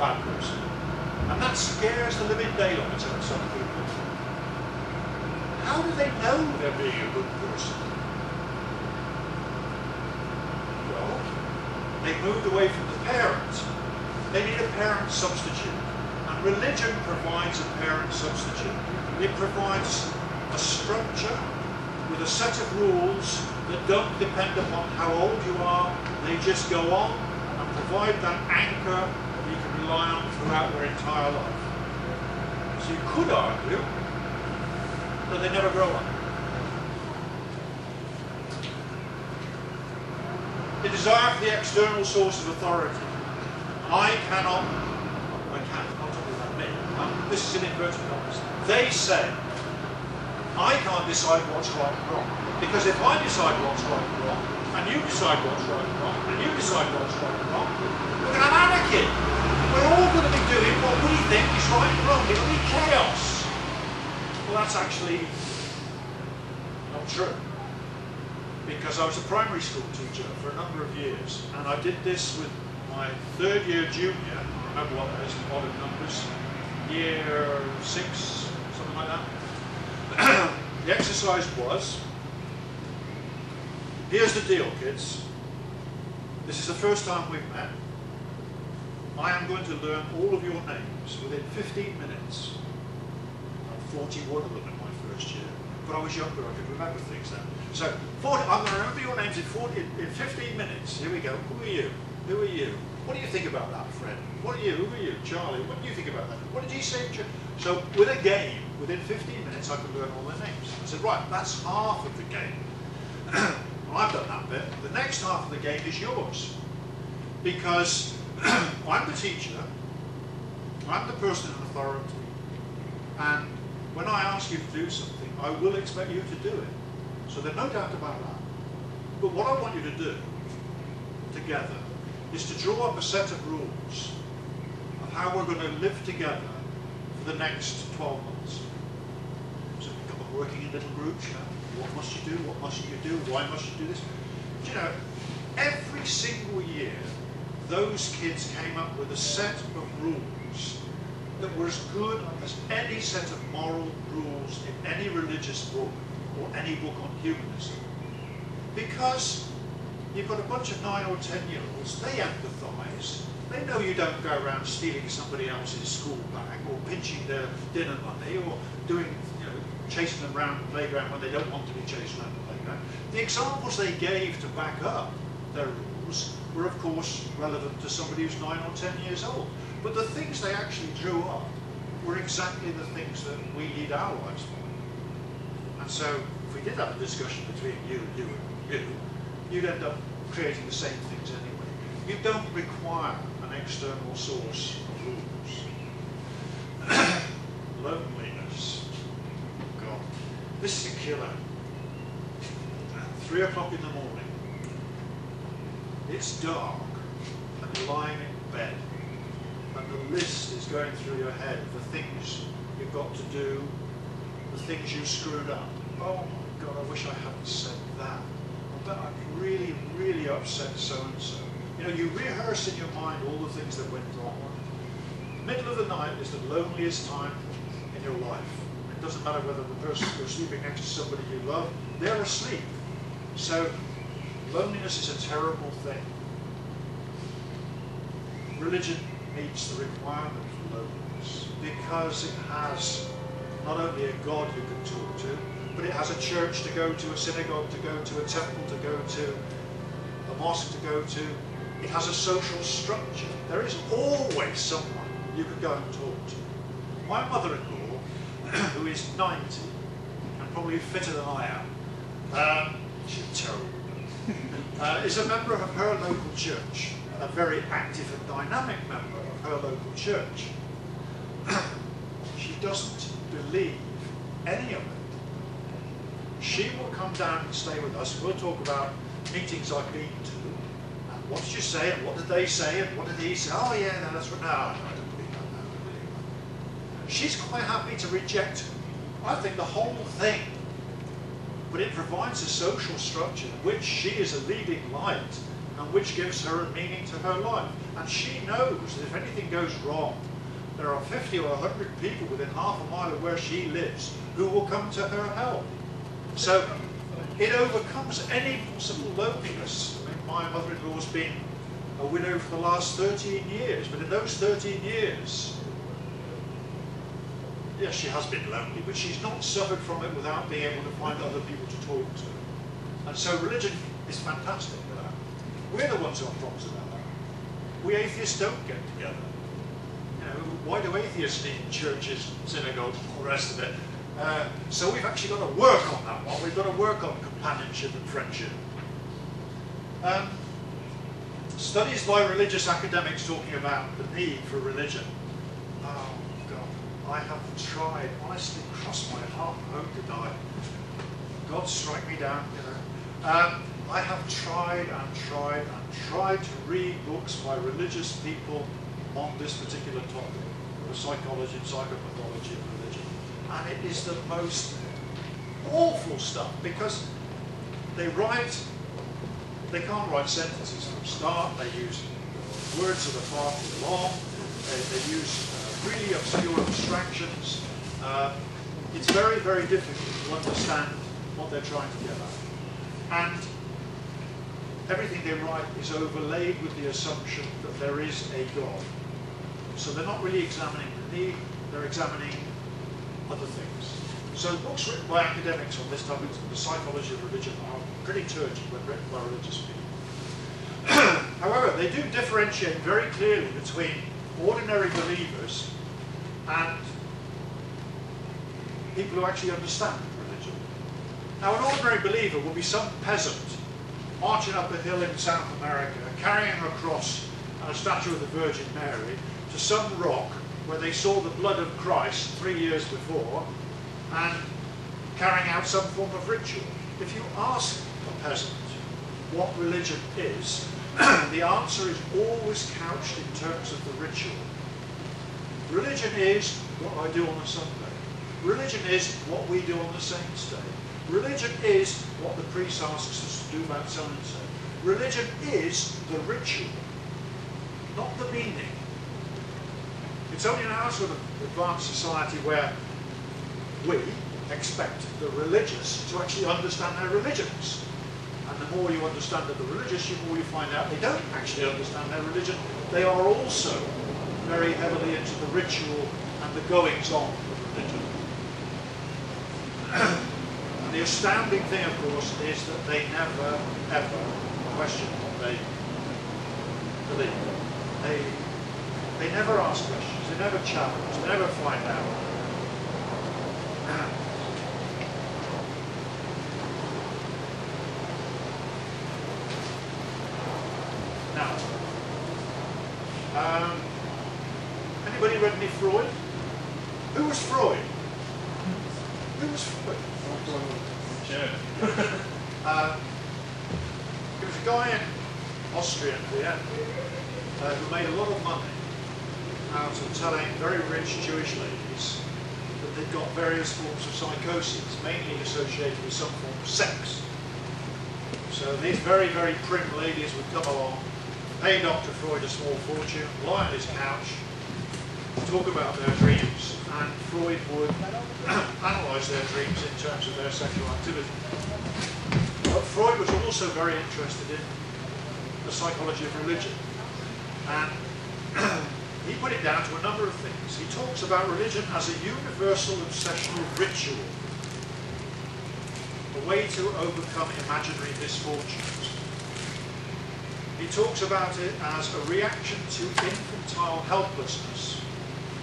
bad person. And that scares the living daylights out of some people. How do they know they're being a good person? Well, they moved away from the parent. They need a parent substitute. And religion provides a parent substitute. It provides a structure with a set of rules that don't depend upon how old you are. They just go on and provide that anchor that you can rely on throughout your entire life. So you could argue that they never grow up. The desire for the external source of authority. I'll talk about me. This is in inverted commas. They say, I can't decide what's right and wrong. Because if I decide what's right and wrong, and you decide what's right and wrong, and you decide what's right and wrong, we're going to have anarchy. We're all going to be doing what we think is right and wrong. It'll be chaos. Well, that's actually not true. Because I was a primary school teacher for a number of years, and I did this with my third year junior, remember what that is in modern numbers, year 6, something like that. The exercise was, here's the deal, kids. This is the first time we've met. I am going to learn all of your names within 15 minutes. I'm 41 of them in my first year. But I was younger, I could remember things then. So, I'm going to remember your names in 15 minutes. Here we go. Who are you? Who are you? What do you think about that, Fred? What are you? Who are you? Charlie, what do you think about that? What did he say? So, with a game, within 15 minutes, I could learn all their names. I said, right, that's half of the game. Well, I've done that bit. The next half of the game is yours. Because I'm the teacher, I'm the person in authority, and when I ask you to do something, I will expect you to do it. So there's no doubt about that. But what I want you to do, together, is to draw up a set of rules of how we're going to live together for the next 12 months. So we come up working in little groups, you know, what must you do, what mustn't you do, why must you do this? But, you know, every single year, those kids came up with a set of rules that were as good as any set of moral rules in any religious book or any book on humanism. Because you've got a bunch of 9 or 10-year-olds, they empathise. They know you don't go around stealing somebody else's school bag or pinching their dinner money or doing, you know, chasing them around the playground when they don't want to be chased around the playground. The examples they gave to back up their rules were, of course, relevant to somebody who's 9 or 10 years old. But the things they actually drew up were exactly the things that we lead our lives by. And so, if we did have a discussion between you and you and you, you'd end up creating the same things anyway. You don't require an external source of rules. Loneliness. God, this is a killer. 3 o'clock in the morning. It's dark, and you're lying in bed, and the list is going through your head of the things you've got to do, the things you screwed up. Oh my God, I wish I hadn't said that. I bet I've really, really upset so-and-so. You know, you rehearse in your mind all the things that went wrong. The middle of the night is the loneliest time in your life. It doesn't matter whether the person you're sleeping next to somebody you love, they're asleep. So, loneliness is a terrible thing. Religion meets the requirement for loneliness because it has not only a God you can talk to, but it has a church to go to, a synagogue to go to, a temple to go to, a mosque to go to. It has a social structure. There is always someone you could go and talk to. My mother-in-law, who is 90, and probably fitter than I am, she's terrible, is a member of her local church, a very active and dynamic member of her local church. She doesn't believe any of it. She will come down and stay with us. We'll talk about meetings I've been to, and what did you say, and what did they say, and what did he say? Oh yeah, no, that's right. No, I don't believe that. No, I don't believe that. She's quite happy to reject, I think, the whole thing. But it provides a social structure in which she is a leading light and which gives her a meaning to her life. And she knows that if anything goes wrong, there are 50 or 100 people within half a mile of where she lives who will come to her help. So it overcomes any possible loneliness. I mean, my mother-in-law's been a widow for the last 13 years, but in those 13 years, yes, she has been lonely, but she's not suffered from it without being able to find other people to talk to. And so religion is fantastic for that. We're the ones who have problems about that. We atheists don't get together. You know, why do atheists need churches, synagogues, and all the rest of it? So we've actually got to work on that one. We've got to work on companionship and friendship. Studies by religious academics talking about the need for religion. Oh God, I have tried, honestly, cross my heart and hope to die. God strike me down, you know. I have tried and tried and tried to read books by religious people on this particular topic, the psychology and psychopathology of religion. And it is the most awful stuff, because they can't write sentences from start, they use words that are far too long, they use really obscure abstractions. It's very, very difficult to understand what they're trying to get at. And everything they write is overlaid with the assumption that there is a God. So they're not really examining the need, they're examining other things. So books written by academics on this topic, the psychology of religion, are pretty turgid when written by religious people. However, they do differentiate very clearly between ordinary believers and people who actually understand religion. Now, an ordinary believer will be some peasant marching up a hill in South America, carrying a cross and a statue of the Virgin Mary to some rock where they saw the blood of Christ 3 years before, and carrying out some form of ritual. If you ask a peasant what religion is, the answer is always couched in terms of the ritual. Religion is what I do on a Sunday. Religion is what we do on the Saints' Day. Religion is what the priest asks us to do about so and so. Religion is the ritual, not the meaning. It's only in our sort of advanced society where we expect the religious to actually understand their religions. And the more you understand of the religious, the more you find out they don't actually understand their religion. They are also very heavily into the ritual and the goings-on of religion. And the astounding thing, of course, is that they never, ever question what they believe. They never ask questions, they never challenge, they never find out. Now, anybody read any Freud? Who was Freud? Who was Freud? Sure. He was a guy in Austria who made a lot of money out of telling very rich Jewish ladies that they've got various forms of psychosis, mainly associated with some form of sex. So these very, very prim ladies would come along, pay Dr. Freud a small fortune, lie on his couch, talk about their dreams, and Freud would analyse their dreams in terms of their sexual activity. But Freud was also very interested in the psychology of religion, and he put it down to a number of things. He talks about religion as a universal obsession with ritual, a way to overcome imaginary misfortunes. He talks about it as a reaction to infantile helplessness.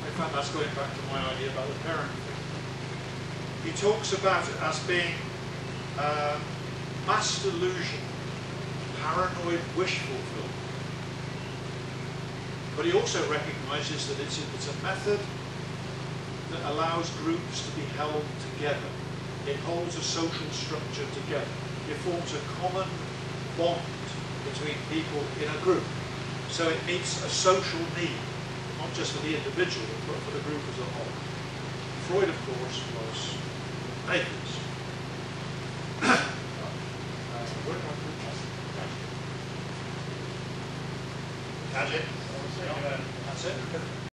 In fact, that's going back to my idea about the parent thing. He talks about it as being mass delusion, paranoid wish fulfillment. But he also recognises that it's a method that allows groups to be held together. It holds a social structure together. It forms a common bond between people in a group. So it meets a social need, not just for the individual, but for the group as a whole. Freud, of course, was an atheist. That's it. I'll see you later. That's it.